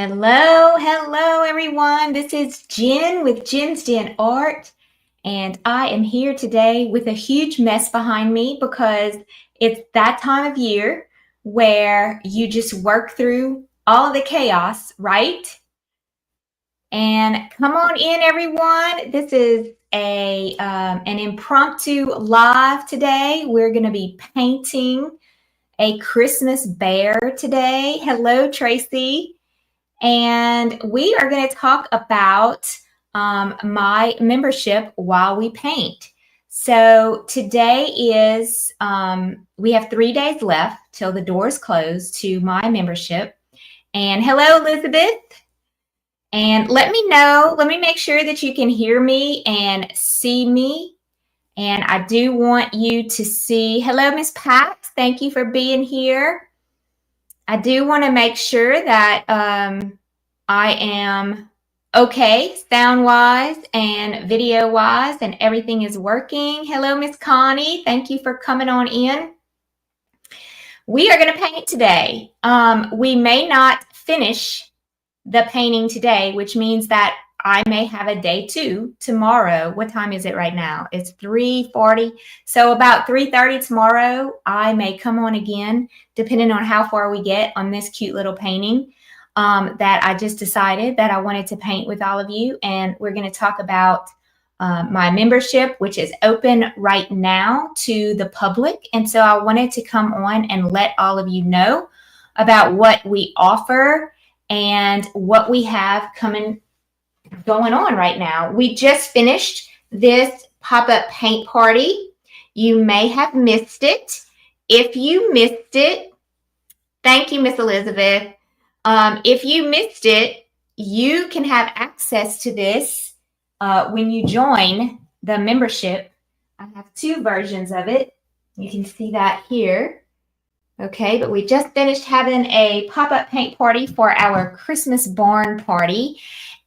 Hello, everyone. This is Jen with Jen's Den Art, and I am here today with a huge mess behind me because it's that time of year where you just work through all of the chaos, right? And come on in, everyone. This is an impromptu live today. We're going to be painting a Christmas bear today. Hello, Tracy. And we are going to talk about my membership while we paint. So today is, we have 3 days left till the doors close to my membership. And hello, Elizabeth. And let me know, let me make sure that you can hear me and see me. And I do want you to see, hello, Miss Pat. Thank you for being here. I do want to make sure that I am okay sound-wise and video-wise and everything is working. Hello, Miss Connie. Thank you for coming on in. We are going to paint today. We may not finish the painting today, which means that I may have a day two tomorrow. What time is it right now? It's 3:40. So about 3:30 tomorrow, I may come on again, depending on how far we get on this cute little painting that I just decided that I wanted to paint with all of you. And we're going to talk about my membership, which is open right now to the public. And so I wanted to come on and let all of you know about what we offer and what we have going on right now. We just finished this pop-up paint party. You may have missed it. If you missed it, thank you, Miss Elizabeth. If you missed it, you can have access to this when you join the membership. I have two versions of it. You can see that here. Okay, but we just finished having a pop-up paint party for our Christmas barn party.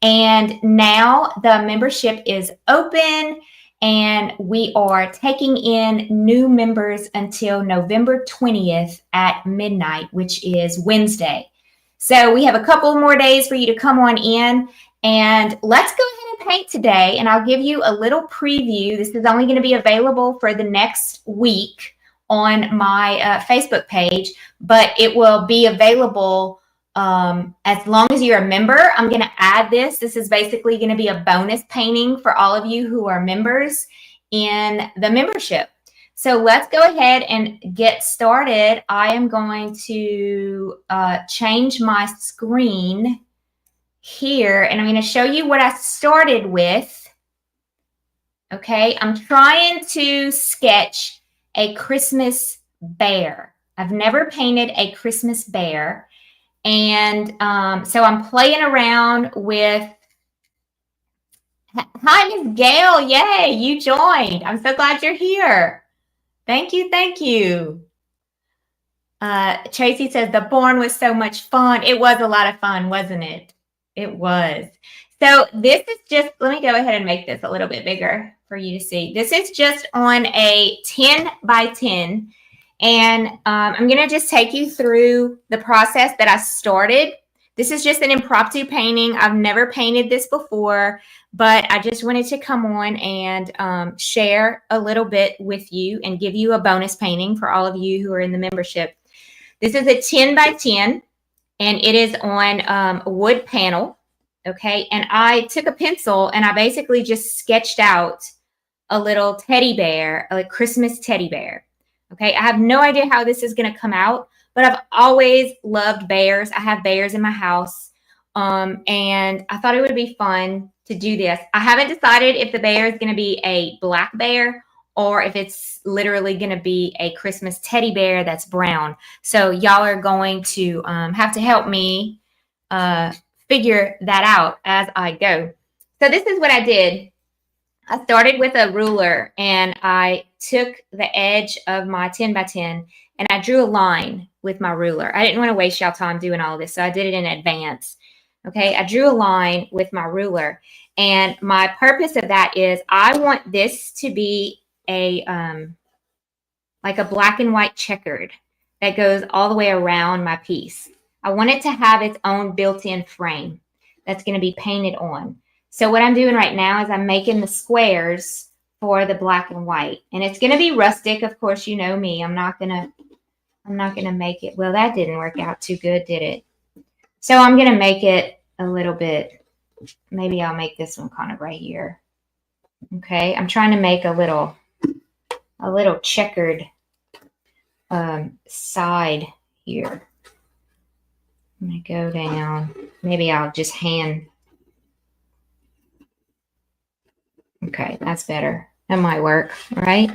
And now the membership is open and we are taking in new members until November 20th at midnight, which is Wednesday. So we have a couple more days for you to come on in, and let's go ahead and paint today. And I'll give you a little preview. This is only going to be available for the next week on my Facebook page, but it will be available as long as you're a member. I'm going to add this. This is basically going to be a bonus painting for all of you who are members in the membership. So let's go ahead and get started. I am going to change my screen here, and I'm going to show you what I started with. Okay, I'm trying to sketch a Christmas bear. I've never painted a Christmas bear. And so I'm playing around with, hi, Miss Gail. Yay, you joined. I'm so glad you're here. Thank you, thank you. Tracy says the barn was so much fun. It was a lot of fun, wasn't it? It was. So this is just, let me go ahead and make this a little bit bigger for you to see. This is just on a 10 by 10. And I'm going to just take you through the process that I started. This is just an impromptu painting. I've never painted this before, but I just wanted to come on and share a little bit with you and give you a bonus painting for all of you who are in the membership. This is a 10 by 10, and it is on a wood panel. Okay, and I took a pencil and I basically just sketched out a little teddy bear, a Christmas teddy bear. Okay, I have no idea how this is going to come out, but I've always loved bears. I have bears in my house, and I thought it would be fun to do this. I haven't decided if the bear is going to be a black bear or if it's literally going to be a Christmas teddy bear that's brown. So y'all are going to have to help me figure that out as I go. So this is what I did. I started with a ruler and I took the edge of my 10 by 10 and I drew a line with my ruler. I didn't want to waste y'all time doing all of this, so I did it in advance. Okay, I drew a line with my ruler, and my purpose of that is I want this to be a like a black and white checkered that goes all the way around my piece. I want it to have its own built-in frame that's going to be painted on. So what I'm doing right now is I'm making the squares for the black and white. And it's going to be rustic. Of course, you know me. I'm not going to make it. Well, that didn't work out too good, did it? So I'm going to make it a little bit. Maybe I'll make this one kind of right here. Okay. I'm trying to make a little checkered side here. I'm going to go down. Maybe I'll just hand. Okay, that's better. That might work, right?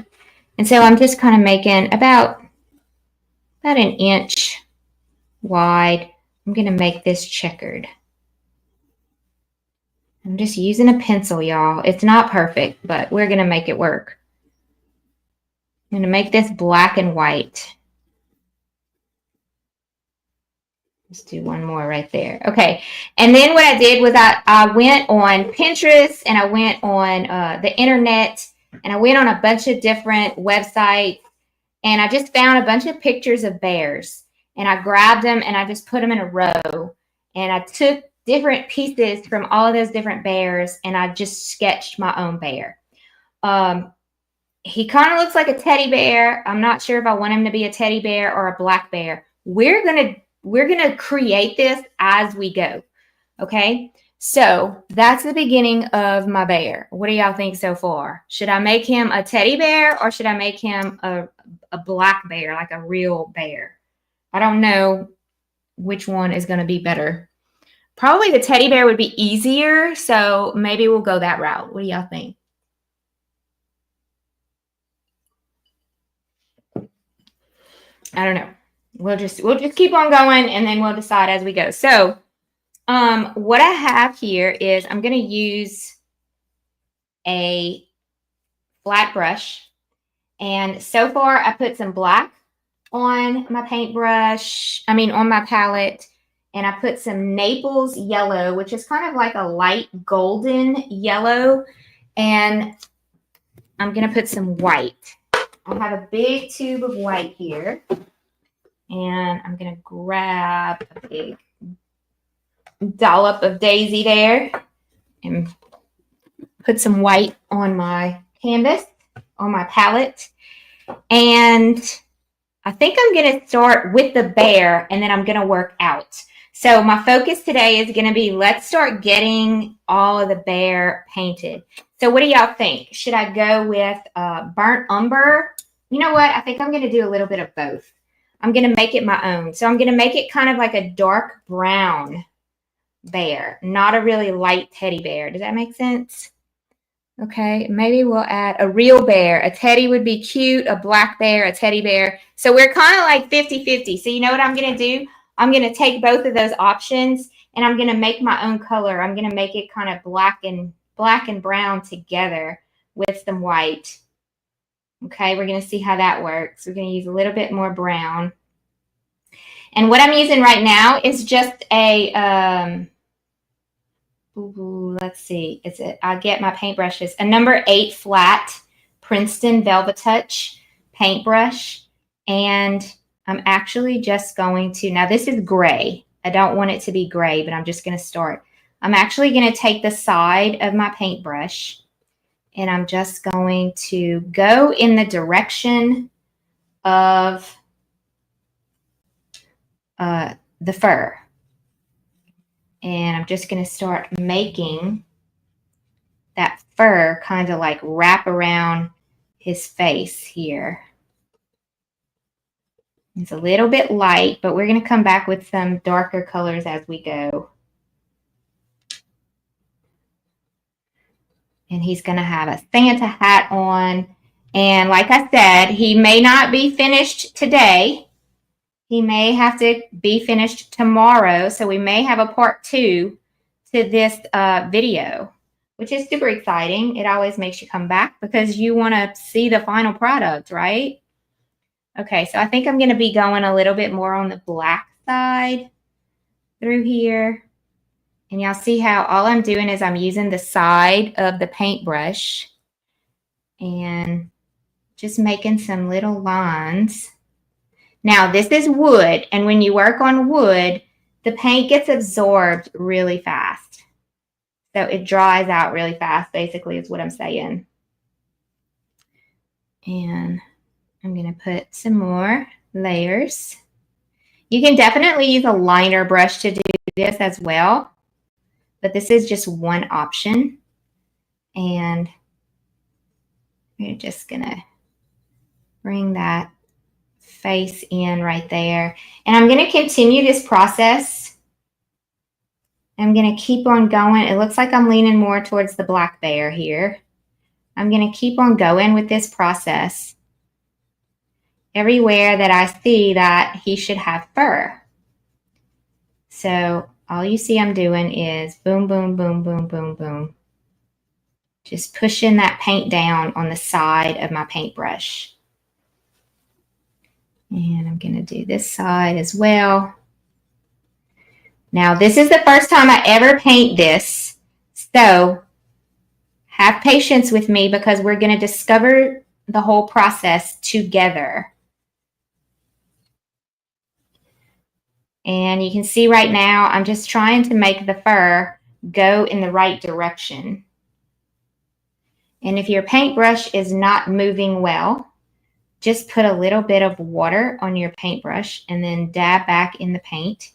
And so I'm just kind of making about an inch wide. I'm going to make this checkered. I'm just using a pencil, y'all. It's not perfect, but we're going to make it work. I'm going to make this black and white. Let's do one more right there. Okay. And then what I did was I went on Pinterest and I went on the internet and I went on a bunch of different websites and I just found a bunch of pictures of bears and I grabbed them and I just put them in a row and I took different pieces from all of those different bears and I just sketched my own bear. He kind of looks like a teddy bear. I'm not sure if I want him to be a teddy bear or a black bear. We're going to create this as we go. Okay. So that's the beginning of my bear. What do y'all think so far? Should I make him a teddy bear or should I make him a black bear, like a real bear? I don't know which one is going to be better. Probably the teddy bear would be easier. So maybe we'll go that route. What do y'all think? I don't know. We'll just keep on going and then we'll decide as we go. So what I have here is I'm going to use a flat brush. And so far I put some black on my paintbrush, on my palette. And I put some Naples yellow, which is kind of like a light golden yellow. And I'm going to put some white. I have a big tube of white here. And I'm going to grab a big dollop of daisy there and put some white on my canvas, on my palette. And I think I'm going to start with the bear and then I'm going to work out. So my focus today is going to be, let's start getting all of the bear painted. So what do y'all think? Should I go with burnt umber? You know what? I think I'm going to do a little bit of both. I'm going to make it my own. So I'm going to make it kind of like a dark brown bear, not a really light teddy bear. Does that make sense? Okay, maybe we'll add a real bear. A teddy would be cute, a black bear, a teddy bear. So we're kind of like 50-50. So you know what I'm going to do? I'm going to take both of those options and I'm going to make my own color. I'm going to make it kind of black and brown together with some white. Okay, we're going to see how that works. We're going to use a little bit more brown. And what I'm using right now is just a, let's see, I get my paintbrushes, a number 8 flat Princeton Velvet Touch paintbrush. And I'm actually just going to, now this is gray. I don't want it to be gray, but I'm just going to start. I'm actually going to take the side of my paintbrush and I'm just going to go in the direction of the fur. And I'm just going to start making that fur kind of like wrap around his face here. It's a little bit light, but we're going to come back with some darker colors as we go. And he's going to have a Santa hat on. And like I said, he may not be finished today. He may have to be finished tomorrow. So we may have a part 2 to this video, which is super exciting. It always makes you come back because you want to see the final product, right? Okay, so I think I'm going to be going a little bit more on the black side through here. And y'all see how all I'm doing is I'm using the side of the paintbrush and just making some little lines. Now, this is wood, and when you work on wood, the paint gets absorbed really fast. So it dries out really fast, basically, is what I'm saying. And I'm going to put some more layers. You can definitely use a liner brush to do this as well, but this is just one option. And we're just going to bring that face in right there. And I'm going to continue this process. I'm going to keep on going. It looks like I'm leaning more towards the black bear here. I'm going to keep on going with this process everywhere that I see that he should have fur. So all you see I'm doing is boom, boom, boom, boom, boom, boom. Just pushing that paint down on the side of my paintbrush. And I'm going to do this side as well. Now, this is the first time I ever paint this, so have patience with me because we're going to discover the whole process together. And you can see right now, I'm just trying to make the fur go in the right direction. And if your paintbrush is not moving well, just put a little bit of water on your paintbrush and then dab back in the paint.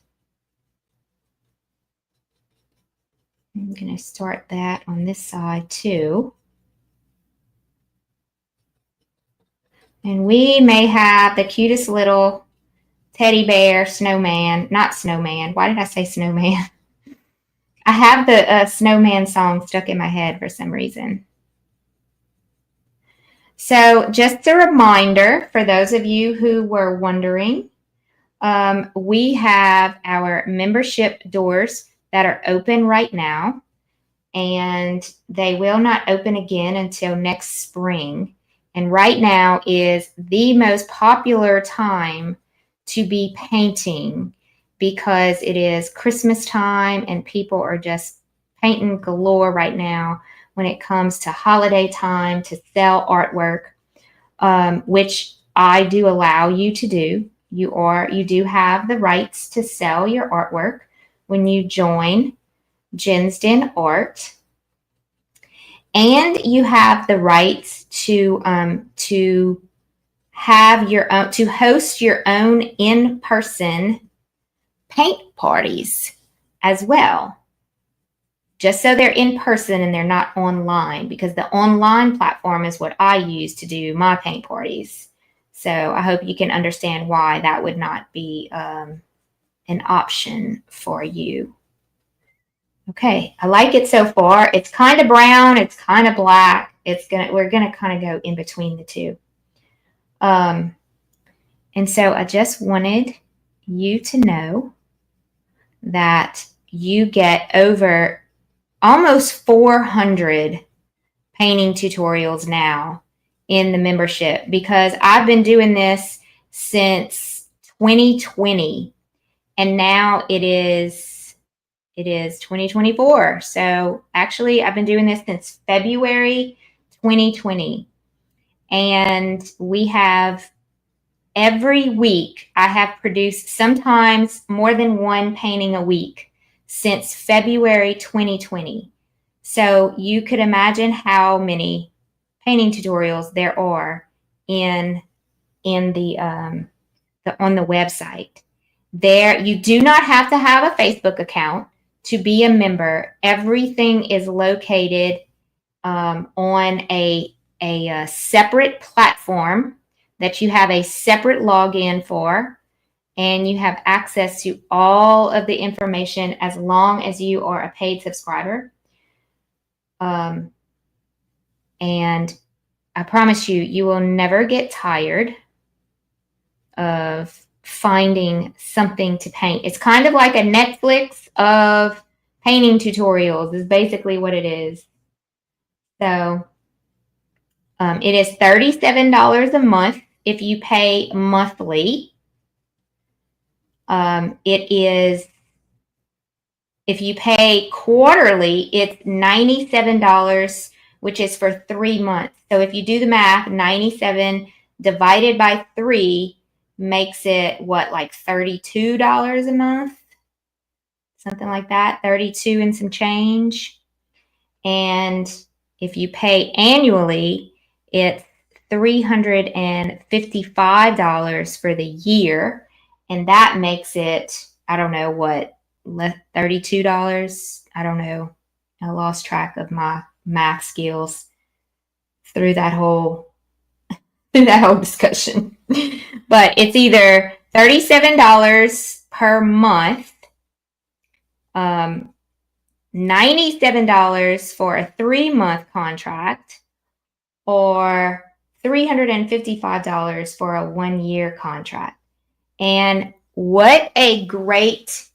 I'm going to start that on this side too. And we may have the cutest little teddy bear snowman, not snowman. Why did I say snowman? I have the snowman song stuck in my head for some reason. So just a reminder for those of you who were wondering, we have our membership doors that are open right now, and they will not open again until next spring. And right now is the most popular time to be painting because it is Christmas time and people are just painting galore right now when it comes to holiday time to sell artwork, which I do allow you to do. You do have the rights to sell your artwork when you join Jen's Den Art, and you have the rights to have your own, to host your own in-person paint parties as well. Just so they're in person and they're not online, because the online platform is what I use to do my paint parties. So I hope you can understand why that would not be an option for you. Okay, I like it so far. It's kind of brown, it's kind of black. We're gonna kind of go in between the two. And so I just wanted you to know that you get over almost 400 painting tutorials now in the membership, because I've been doing this since 2020 and now it is 2024. So actually I've been doing this since February 2020, and we have every week I have produced sometimes more than one painting a week since February 2020. So you could imagine how many painting tutorials there are on the website. There, you do not have to have a Facebook account to be a member. Everything is located on a separate platform that you have a separate login for, and you have access to all of the information as long as you are a paid subscriber. And I promise you, you will never get tired of finding something to paint. It's kind of like a Netflix of painting tutorials is basically what it is. So it is $37 a month if you pay monthly. If you pay quarterly, it's $97, which is for 3 months. So if you do the math, 97 divided by 3 makes it what, like $32 a month? something like that, 32 and some change. And if you pay annually, it's $355 for the year. And that makes it, I don't know what, $32. I don't know. I lost track of my math skills through that whole discussion. But it's either $37 per month, $97 for a 3-month contract, or $355 for a 1-year contract. And what a great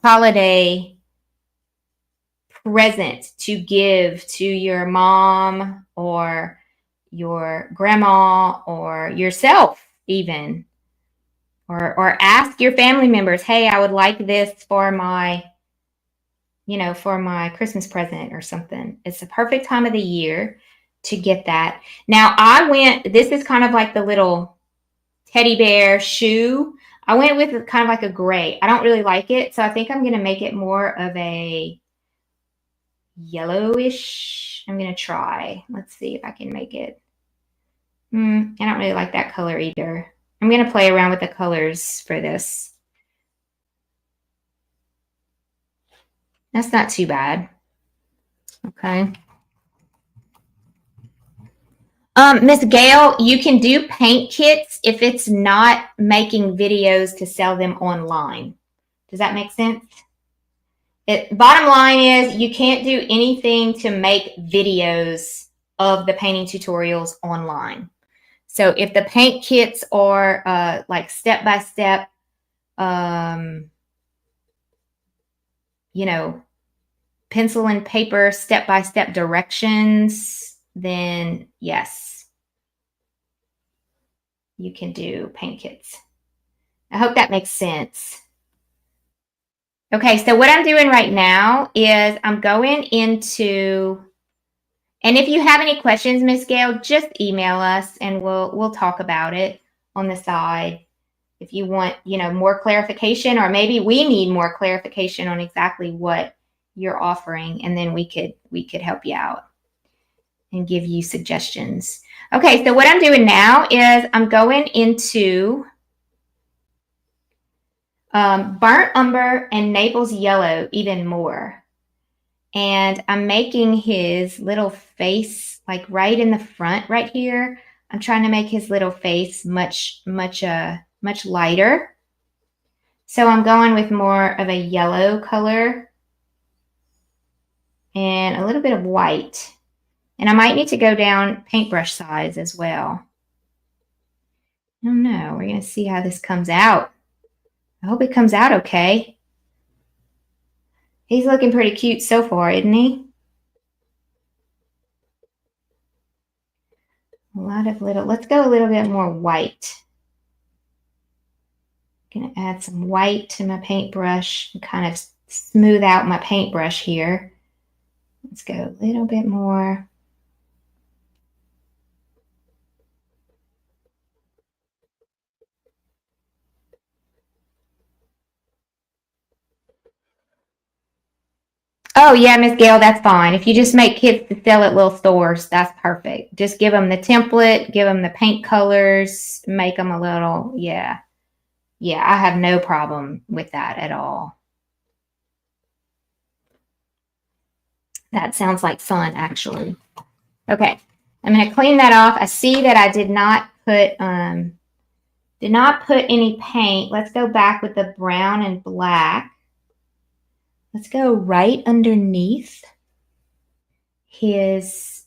holiday present to give to your mom or your grandma or yourself even, or ask your family members, hey, I would like this for my Christmas present or something. It's the perfect time of the year to get that. Now this is kind of like the little teddy bear shoe. I went with kind of like a gray. I don't really like it, so I think I'm going to make it more of a yellowish. I'm going to try. Let's see if I can make it. I don't really like that color either. I'm going to play around with the colors for this. That's not too bad. Okay. Miss Gail, you can do paint kits if it's not making videos to sell them online. Does that make sense? Bottom line is you can't do anything to make videos of the painting tutorials online. So if the paint kits are like step-by-step, pencil and paper step-by-step directions, then yes, you can do paint kits. I hope that makes sense. Okay, so what I'm doing right now is I'm going into, and if you have any questions, Miss Gail, just email us and we'll talk about it on the side. If you want, more clarification, or maybe we need more clarification on exactly what you're offering, and then we could help you out and give you suggestions. Okay, so what I'm doing now is I'm going into burnt umber and Naples yellow even more. And I'm making his little face like right in the front right here. I'm trying to make his little face much lighter. So I'm going with more of a yellow color and a little bit of white. And I might need to go down paintbrush size as well. I don't know. We're going to see how this comes out. I hope it comes out okay. He's looking pretty cute so far, isn't he? Let's go a little bit more white. I'm going to add some white to my paintbrush and kind of smooth out my paintbrush here. Let's go a little bit more. Oh, yeah, Miss Gail, that's fine. If you just make kits to sell at little stores, that's perfect. Just give them the template, give them the paint colors, make them a little, yeah. Yeah, I have no problem with that at all. That sounds like fun, actually. Okay, I'm going to clean that off. I see that I did not put any paint. Let's go back with the brown and black. Let's go right underneath his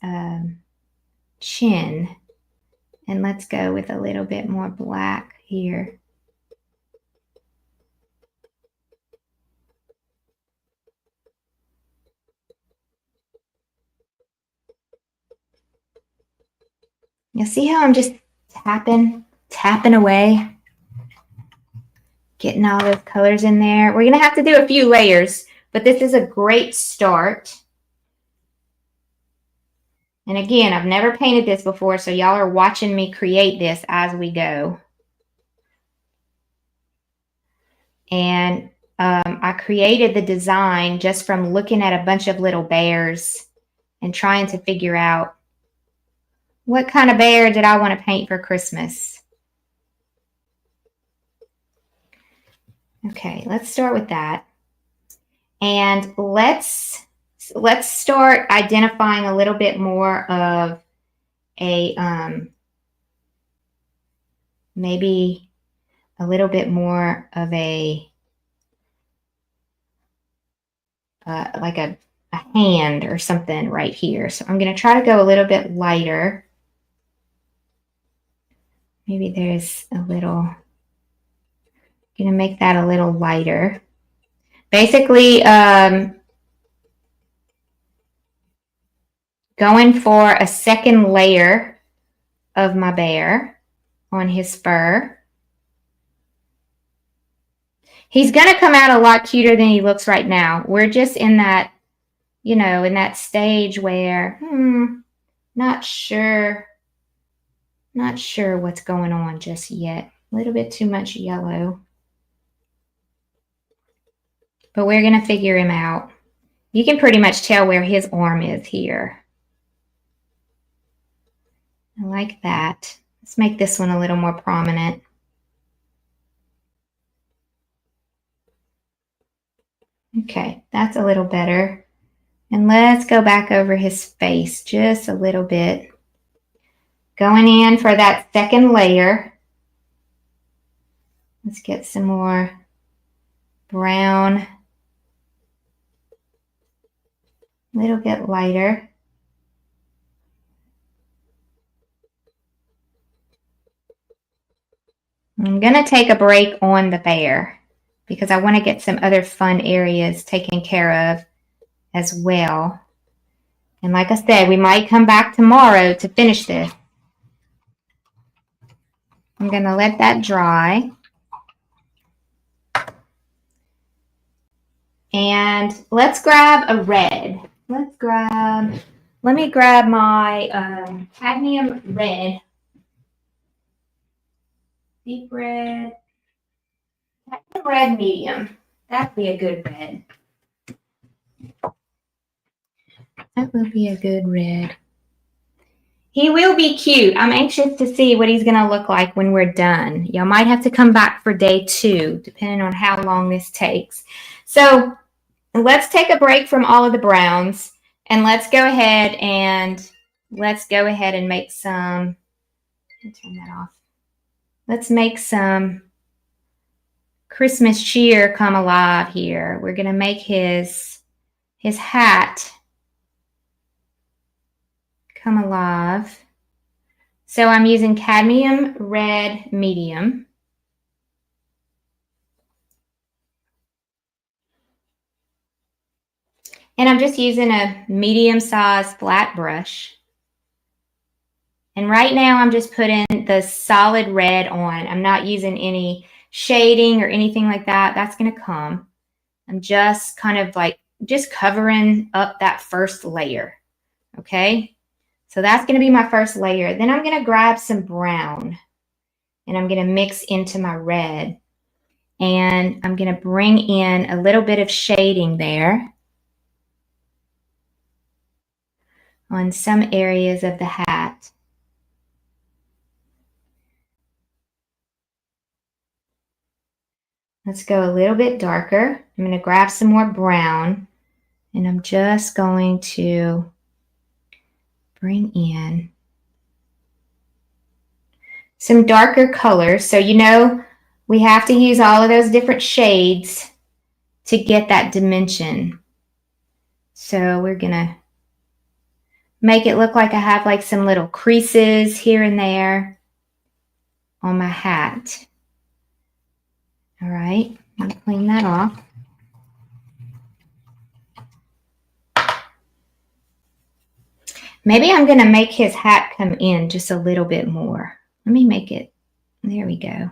chin, and let's go with a little bit more black here. You see how I'm just tapping away, getting all those colors in there. We're going to have to do a few layers, but this is a great start. And again, I've never painted this before, so y'all are watching me create this as we go. And I created the design just from looking at a bunch of little bears and trying to figure out what kind of bear did I want to paint for Christmas. Okay, let's start with that. And let's start identifying a little bit more of a maybe a little bit more of a like a hand or something right here. So I'm going to try to go a little bit lighter. Maybe there's a little, I'm going to make that a little lighter. Basically, going for a second layer of my bear on his fur. He's going to come out a lot cuter than he looks right now. We're just in that, you know, in that stage where, not sure what's going on just yet. A little bit too much yellow. But we're going to figure him out. You can pretty much tell where his arm is here. I like that. Let's make this one a little more prominent. Okay, that's a little better. And let's go back over his face just a little bit. Going in for that second layer. Let's get some more brown. A little bit lighter. I'm going to take a break on the bear because I want to get some other fun areas taken care of as well. And like I said, we might come back tomorrow to finish this. I'm going to let that dry. And let's grab a red. Let me grab my cadmium red. Deep red. Cadmium red medium. That'd be a good red. That will be a good red. He will be cute. I'm anxious to see what he's going to look like when we're done. Y'all might have to come back for day 2, depending on how long this takes. So let's take a break from all of the browns, and let's go ahead and make some, let me turn that off. Let's make some Christmas cheer come alive here. We're going to make his hat come alive. So I'm using cadmium red medium. And I'm just using a medium-sized flat brush. And right now I'm just putting the solid red on. I'm not using any shading or anything like that. That's going to come. I'm just kind of like just covering up that first layer. Okay? So that's going to be my first layer. Then I'm going to grab some brown and I'm going to mix into my red. And I'm going to bring in a little bit of shading there on some areas of the hat. Let's go a little bit darker. I'm going to grab some more brown and I'm just going to bring in some darker colors. So you know we have to use all of those different shades to get that dimension. So we're going to make it look like I have like some little creases here and there on my hat. All right, I'm going to clean that off. Maybe I'm going to make his hat come in just a little bit more. Let me make it. There we go.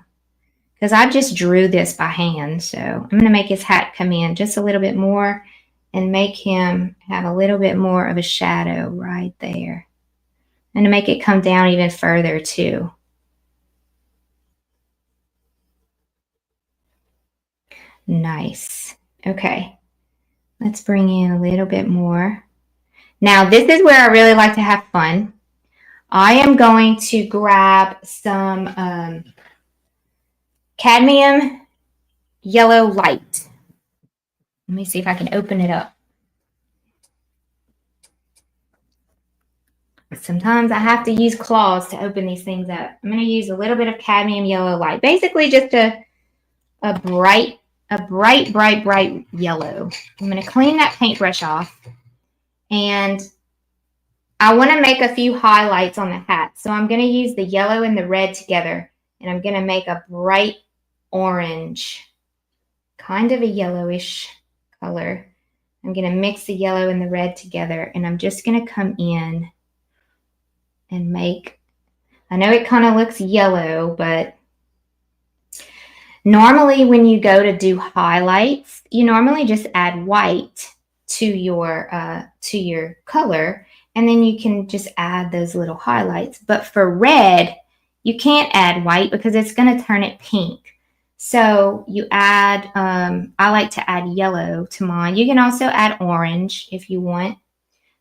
Because I just drew this by hand. So I'm going to make his hat come in just a little bit more and make him have a little bit more of a shadow right there. And to make it come down even further too. Nice. Okay. Let's bring in a little bit more. Now, this is where I really like to have fun. I am going to grab some cadmium yellow light. Let me see if I can open it up. Sometimes I have to use claws to open these things up. I'm going to use a little bit of cadmium yellow light. Basically just a bright yellow. I'm going to clean that paintbrush off. And I want to make a few highlights on the hat. So I'm going to use the yellow and the red together. And I'm going to make a bright orange, kind of a yellowish color. I'm going to mix the yellow and the red together. And I'm just going to come in and make, I know it kind of looks yellow, but normally when you go to do highlights, you normally just add white to your color, and then you can just add those little highlights. But for red, you can't add white because it's going to turn it pink. So you add, I like to add yellow to mine. You can also add orange if you want.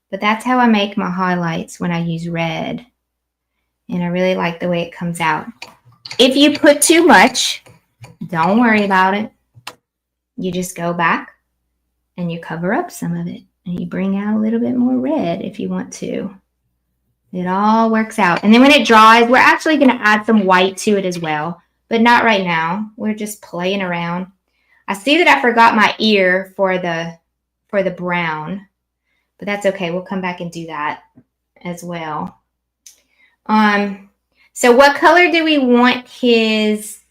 But that's how I make my highlights when I use red. And I really like the way it comes out. If you put too much, don't worry about it. You just go back and you cover up some of it. And you bring out a little bit more red if you want to. It all works out. And then when it dries, we're actually going to add some white to it as well. But not right now. We're just playing around. I see that I forgot my ear for the brown. But that's okay. We'll come back and do that as well. So what color do we want his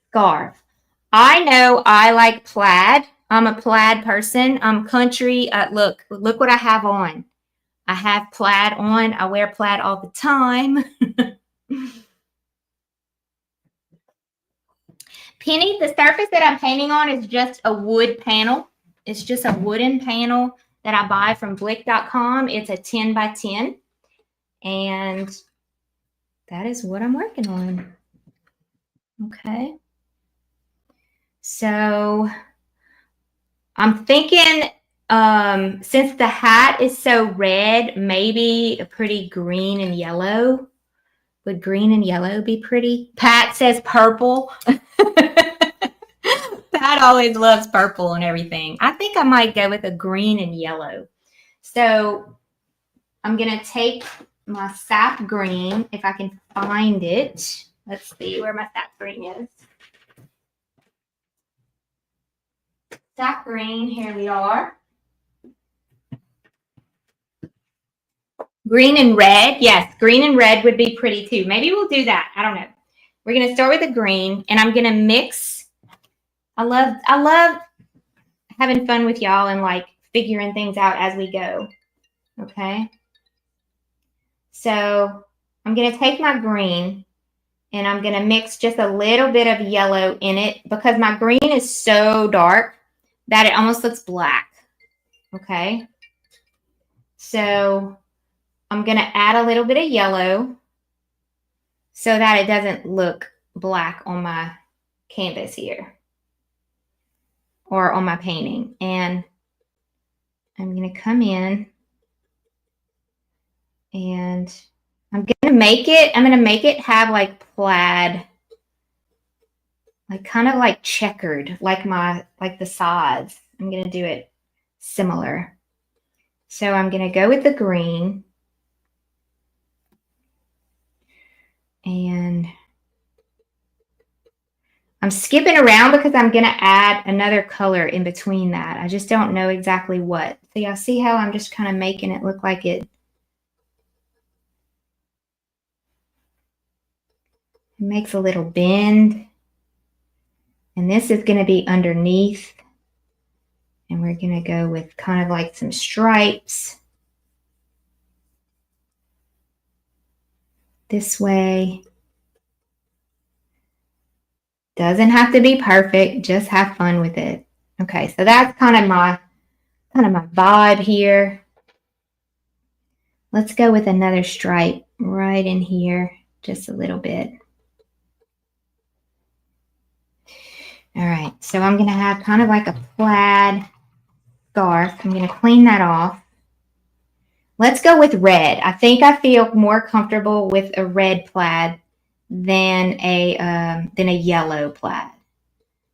scarf? I know I like plaid. I'm a plaid person. I'm country. Look what I have on. I have plaid on. I wear plaid all the time. Penny, the surface that I'm painting on is just a wood panel. It's just a wooden panel that I buy from Blick.com. It's a 10 by 10. And that is what I'm working on. Okay. So I'm thinking, since the hat is so red, maybe a pretty green and yellow. Would green and yellow be pretty? Pat says purple. Pat always loves purple and everything. I think I might go with a green and yellow. So I'm going to take my sap green, if I can find it. Let's see where my sap green is. Sap green, here we are. Green and red. Yes, green and red would be pretty too. Maybe we'll do that. I don't know. We're going to start with the green, and I'm going to mix. I love having fun with y'all and like figuring things out as we go. Okay. So I'm going to take my green and I'm going to mix just a little bit of yellow in it because my green is so dark that it almost looks black. Okay. So I'm going to add a little bit of yellow so that it doesn't look black on my canvas here or on my painting. And I'm going to come in and I'm going to make it have like plaid, like kind of like checkered, like the sides. I'm going to do it similar. So I'm going to go with the green. And I'm skipping around because I'm going to add another color in between that. I just don't know exactly what. So y'all see how I'm just kind of making it look like it makes a little bend. And this is going to be underneath. And we're going to go with kind of like some stripes. This way. Doesn't have to be perfect, just have fun with it. Okay, so that's kind of my vibe here. Let's go with another stripe right in here, just a little bit. All right, so I'm going to have kind of like a plaid scarf. I'm going to clean that off. Let's go with red. I think I feel more comfortable with a red plaid than a yellow plaid.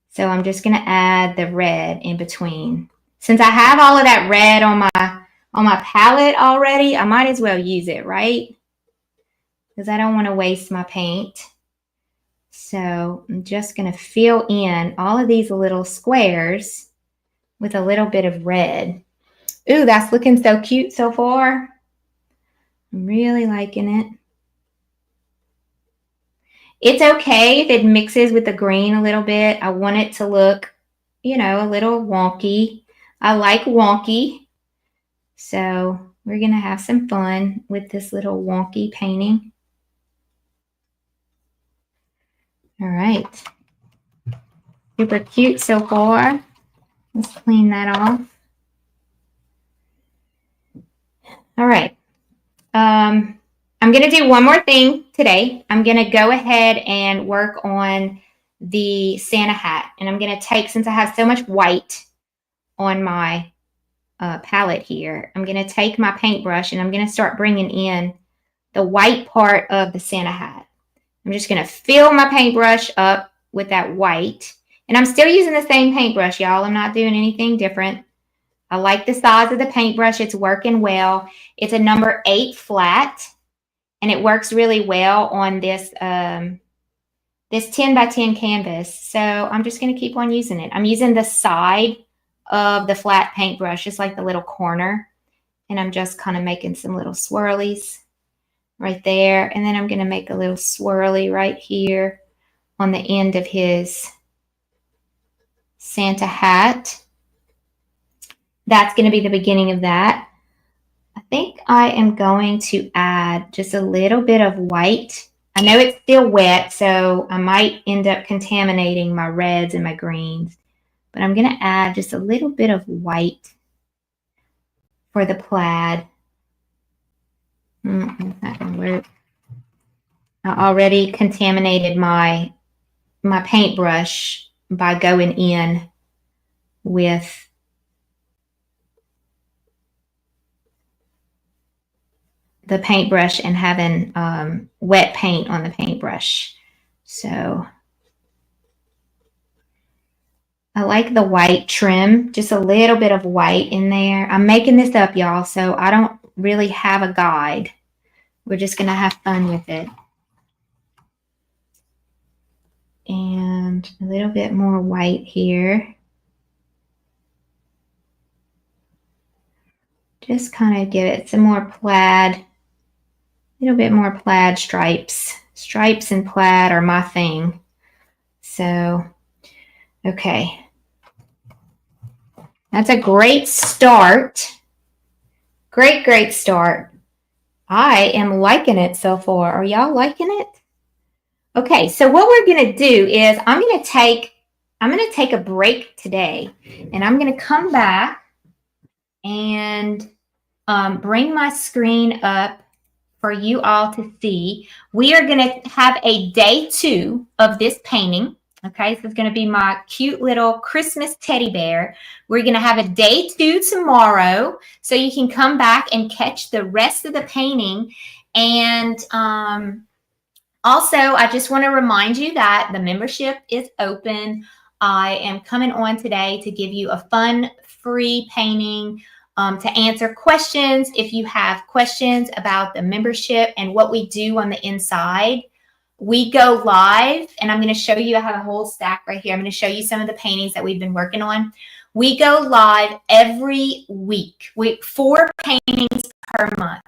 So I'm just going to add the red in between. Since I have all of that red on my palette already, I might as well use it, right? Because I don't want to waste my paint. So I'm just going to fill in all of these little squares with a little bit of red. Ooh, that's looking so cute so far. I'm really liking it. It's okay if it mixes with the green a little bit. I want it to look, you know, a little wonky. I like wonky. So we're going to have some fun with this little wonky painting. All right. Super cute so far. Let's clean that off. All right. I'm going to do one more thing today. I'm going to go ahead and work on the Santa hat. And I'm going to take, since I have so much white on my palette here, I'm going to take my paintbrush and I'm going to start bringing in the white part of the Santa hat. I'm just going to fill my paintbrush up with that white. And I'm still using the same paintbrush, y'all. I'm not doing anything different. I like the size of the paintbrush. It's working well. It's a number 8 flat. And it works really well on this, this 10 by 10 canvas. So I'm just going to keep on using it. I'm using the side of the flat paintbrush, just like the little corner. And I'm just kind of making some little swirlies right there. And then I'm going to make a little swirly right here on the end of his Santa hat. That's going to be the beginning of that. I think I am going to add just a little bit of white. I know it's still wet, so I might end up contaminating my reds and my greens. But I'm going to add just a little bit of white for the plaid. That's not going to work. I already contaminated my paintbrush by going in with the paintbrush and having wet paint on the paintbrush. So I like the white trim, just a little bit of white in there. I'm making this up, y'all, so I don't really have a guide. We're just going to have fun with it. And a little bit more white here. Just kind of give it some more plaid, a little bit more plaid stripes. Stripes and plaid are my thing. So, okay. That's a great start. Great, great start. I am liking it so far. Are y'all liking it? Okay, so what we're going to do is I'm going to take a break today, and I'm going to come back and bring my screen up for you all to see. We are going to have a day 2 of this painting. Okay, so it's going to be my cute little Christmas teddy bear. We're going to have a day 2 tomorrow, so you can come back and catch the rest of the painting. And also, I just want to remind you that the membership is open. I am coming on today to give you a fun, free painting, to answer questions. If you have questions about the membership and what we do on the inside, we go live, and I'm going to show you. I have a whole stack right here. I'm going to show you some of the paintings that we've been working on. We go live every week. 4 paintings per month.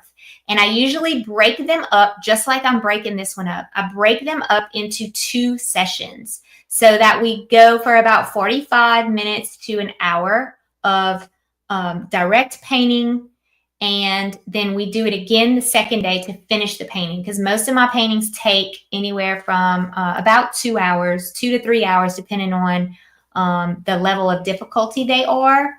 And I usually break them up just like I'm breaking this one up. I break them up into 2 sessions so that we go for about 45 minutes to an hour of direct painting. And then we do it again the second day to finish the painting, because most of my paintings take anywhere from about 2 hours, 2 to 3 hours, depending on the level of difficulty they are.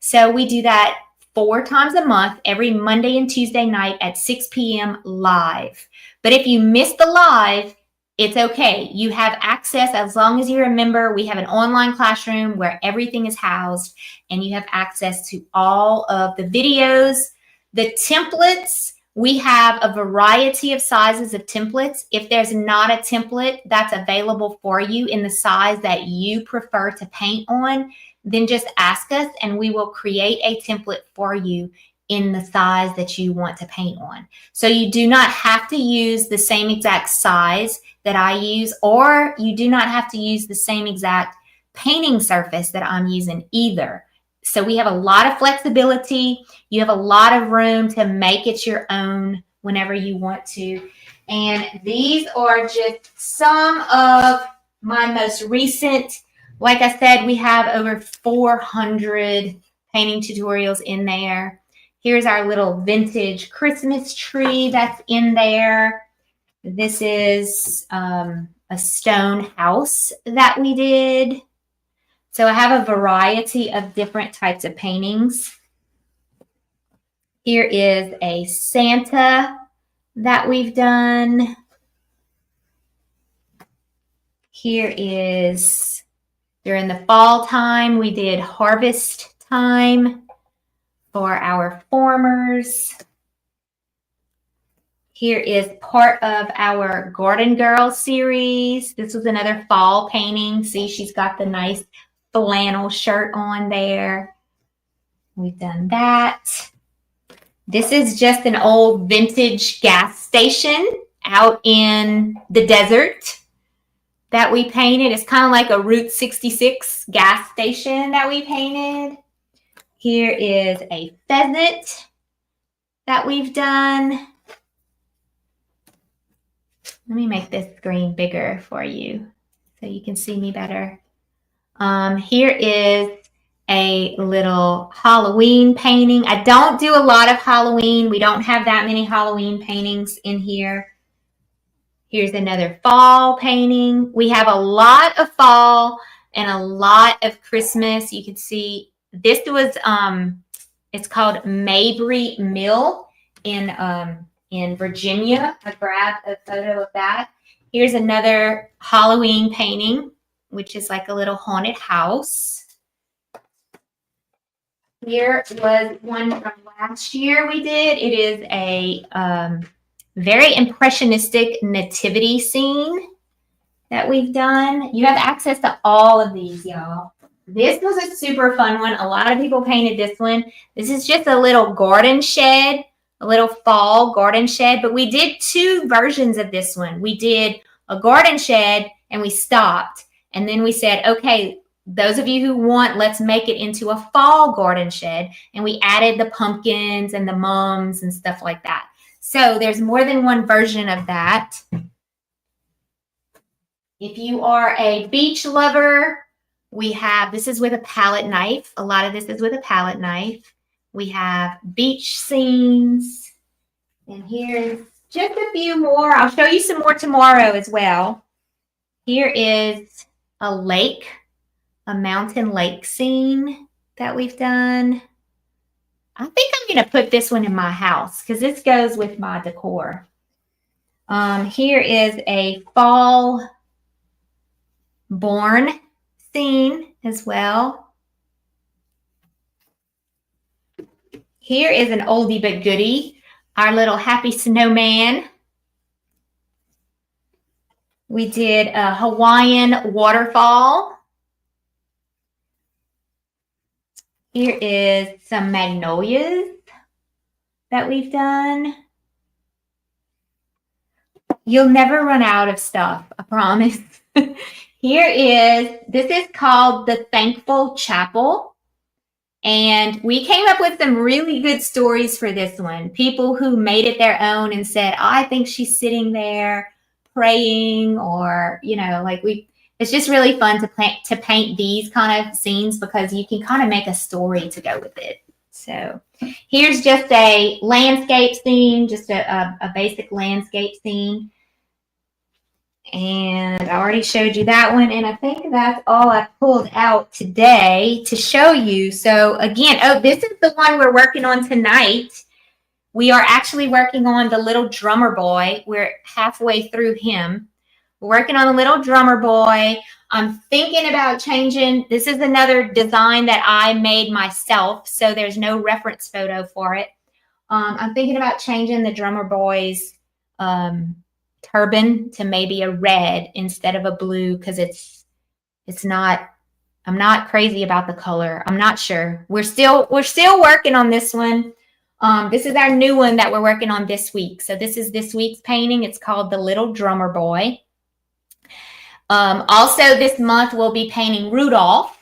So we do that 4 times a month, every Monday and Tuesday night at 6 p.m. live. But if you miss the live, It's okay. You have access as long as you remember. We have an online classroom where everything is housed, and you have access to all of the videos, the templates. We have a variety of sizes of templates. If there's not a template that's available for you in the size that you prefer to paint on, then just ask us and we will create a template for you in the size that you want to paint on. So you do not have to use the same exact size that I use, or you do not have to use the same exact painting surface that I'm using either. So we have a lot of flexibility. You have a lot of room to make it your own whenever you want to. And these are just some of my most recent. Like I said, we have over 400 painting tutorials in there. Here's our little vintage Christmas tree that's in there. This is a stone house that we did. So I have a variety of different types of paintings. Here is a Santa that we've done. Here is during the fall time, we did harvest time for our farmers. Here is part of our Garden Girl series. This was another fall painting. See, she's got the nice flannel shirt on there. We've done that. This is just an old vintage gas station out in the desert that we painted. It's kind of like a Route 66 gas station that we painted. Here is a pheasant that we've done. Let me make this screen bigger for you so you can see me better. Here is a little Halloween painting. I don't do a lot of Halloween. We don't have that many Halloween paintings in here. Here's another fall painting. We have a lot of fall and a lot of Christmas. You can see this was, it's called Mabry Mill in Virginia. I grabbed a photo of that. Here's another Halloween painting, which is like a little haunted house. Here was one from last year we did. It is a very impressionistic nativity scene that we've done. You have access to all of these, y'all. This was a super fun one. A lot of people painted this one. This is just a little garden shed, a little fall garden shed, but we did two versions of this one. We did a garden shed and we stopped. And then we said, okay, those of you who want, let's make it into a fall garden shed. And we added the pumpkins and the mums and stuff like that. So there's more than one version of that. If you are a beach lover, we have, this is with a palette knife. A lot of this is with a palette knife. We have beach scenes. And here's just a few more. I'll show you some more tomorrow as well. Here is a lake, a mountain lake scene that we've done. I think I'm going to put this one in my house because this goes with my decor. Here is a fall born scene as well. Here is an oldie but goodie, our little happy snowman. We did a Hawaiian waterfall. Here is some magnolias that we've done. You'll never run out of stuff, I promise. Here is, this is called the Thankful Chapel. And we came up with some really good stories for this one. People who made it their own and said, I think she's sitting there praying, or, you know, like it's just really fun to paint these kind of scenes because you can kind of make a story to go with it. So here's just a landscape scene, just a basic landscape scene. And I already showed you that one. And I think that's all I pulled out today to show you. So again, oh, this is the one we're working on tonight. We are actually working on the little drummer boy. We're halfway through him. We're working on the little drummer boy. I'm thinking about changing. This is another design that I made myself, so there's no reference photo for it. I'm thinking about changing the drummer boy's turban to maybe a red instead of a blue, because it's not, I'm not crazy about the color. I'm not sure. We're still working on this one. This is our new one that we're working on this week. So this is this week's painting. It's called The Little Drummer Boy. Also this month we'll be painting Rudolph.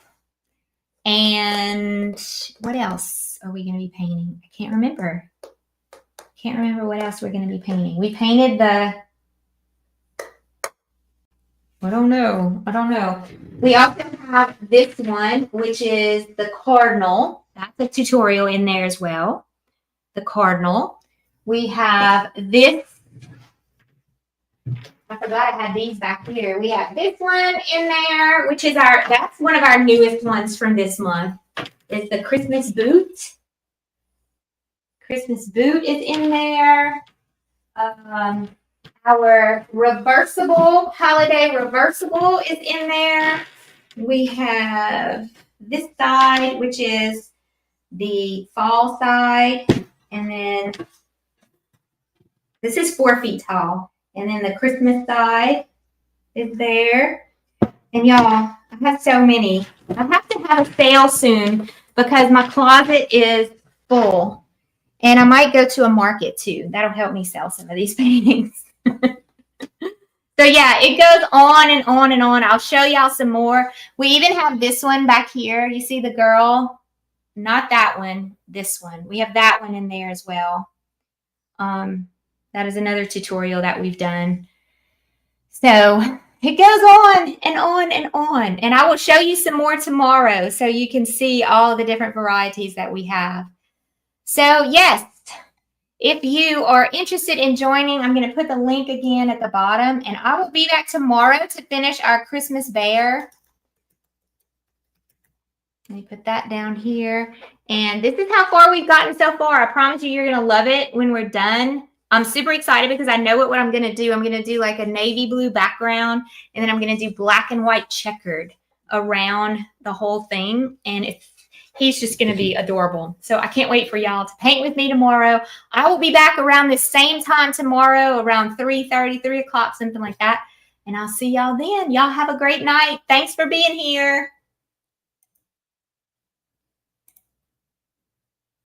And what else are we going to be painting? I can't remember. Can't remember what else we're going to be painting. We painted the, I don't know. We also have this one, which is the cardinal. That's a tutorial in there as well. The cardinal. We have this. I forgot I had these back here. We have this one in there, which is that's one of our newest ones from this month. It's the Christmas boot. Christmas boot is in there. Our reversible, holiday reversible is in there. We have this side, which is the fall side. And then this is 4 feet tall. And then the Christmas side is there. And y'all, I have so many. I have to have a sale soon because my closet is full. And I might go to a market too. That'll help me sell some of these paintings. So yeah, it goes on and on and on. I'll show y'all some more. We even have this one back here. You see the girl? Not that one, this one. We have that one in there as well. That is another tutorial that we've done. So it goes on and on and on. And I will show you some more tomorrow so you can see all the different varieties that we have. So yes, if you are interested in joining, I'm going to put the link again at the bottom. And I will be back tomorrow to finish our Christmas bear. Let me put that down here. And this is how far we've gotten so far. I promise you're going to love it when we're done. I'm super excited because I know what I'm going to do. I'm going to do like a navy blue background, and then I'm going to do black and white checkered around the whole thing. And he's just going to be adorable. So I can't wait for y'all to paint with me tomorrow. I will be back around the same time tomorrow, around 3:30, 3 o'clock, something like that. And I'll see y'all then. Y'all have a great night. Thanks for being here.